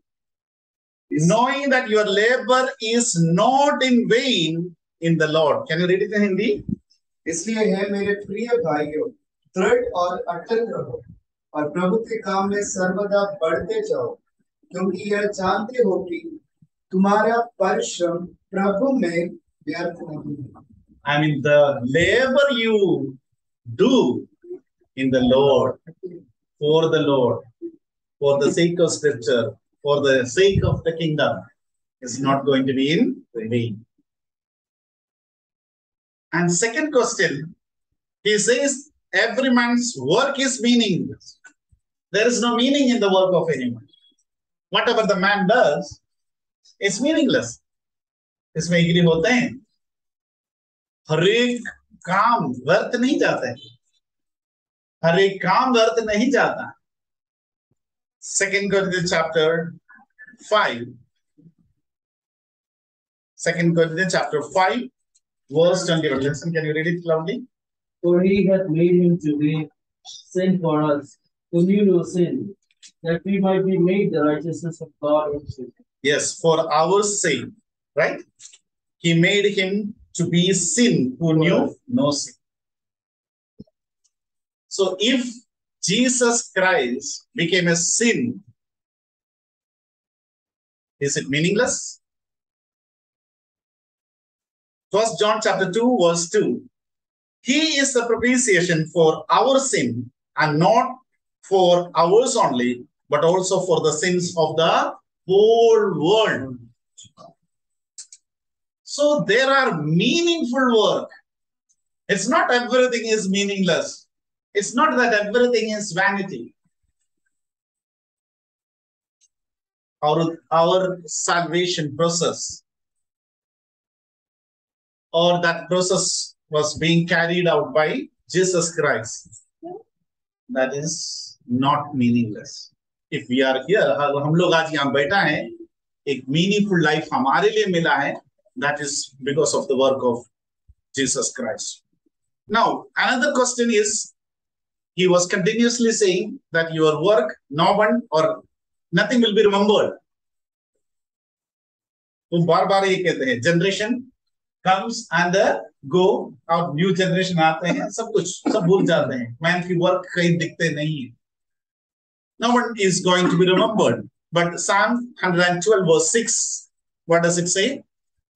Knowing that your labor is not in vain in the Lord. Can you read it in Hindi? इसलिए है मेरे प्रिय भाइयों, दृढ़ और अटल रहो और प्रभु के काम में सर्वदा बढ़ते जाओ, क्योंकि यह जानते हो कि तुम्हारा परिश्रम प्रभु में व्यर्थ नहीं है. I mean, the labor you do in the Lord, for the sake of Scripture, for the sake of the kingdom, is not going to be in vain. And second question, he says, every man's work is meaningless. There is no meaning in the work of anyone. Whatever the man does, it's meaningless. इसमें agree होते हैं? हर एक काम व्यर्थ नहीं जाता है. हर एक काम व्यर्थ नहीं जाता. Second Corinthians chapter 5. Second Corinthians chapter 5, verse 21. Listen, can you read it loudly? For he hath made him to be sin for us, who knew no sin, that we might be made the righteousness of God in him. Yes, for our sake, right? He made him to be sin who knew no sin. So if Jesus Christ became a sin, is it meaningless? 1 John chapter 2 verse 2. He is the propitiation for our sin, and not for ours only, but also for the sins of the whole world. So there are meaningful work. It's not everything is meaningless. It's not that everything is vanity. Our salvation process, or that process was being carried out by Jesus Christ, that is not meaningless. If we are here, हम लोग आज यहाँ बैठा हैं, एक meaningful life हमारे लिए मिला है, that is because of the work of Jesus Christ. Now, another question is, he was continuously saying that your work, no one or nothing will be remembered. तो बार-बार ये कहते हैं, generation comes and go, और new generation आते हैं, सब भूल जाते हैं. Man की work कहीं दिखते नहीं है. No one is going to be remembered. But Psalm 112 verse 6, what does it say?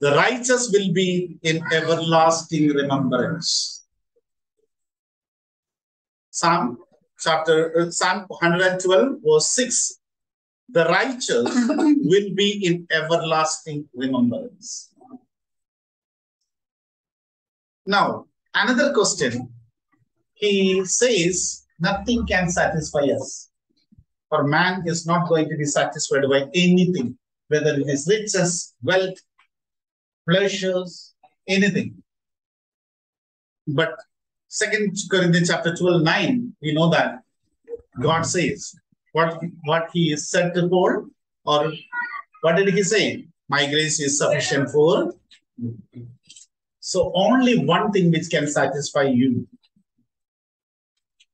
The righteous will be in everlasting remembrance. Psalm 112 verse 6. The righteous will be in everlasting remembrance. Now, another question. He says, nothing can satisfy us. For man is not going to be satisfied by anything, whether it is riches, wealth, pleasures, anything. But 2 Corinthians chapter 12, 9, we know that God says. What he is said to Paul, or what did he say? My grace is sufficient for you. So only one thing which can satisfy you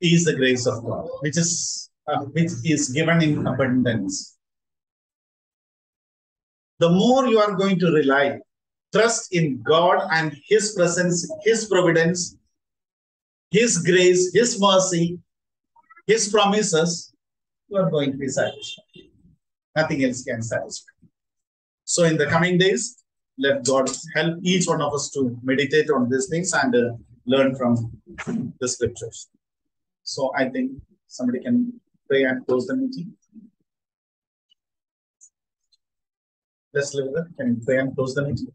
is the grace of God, which is given in abundance. The more you are going to rely, trust in God and His presence, His providence, His grace, His mercy, His promises, you are going to be satisfied. Nothing else can satisfy. So in the coming days, let God help each one of us to meditate on these things and learn from the scriptures. So I think somebody can pray and close the meeting. Let's live it. Can you pray and close the meeting?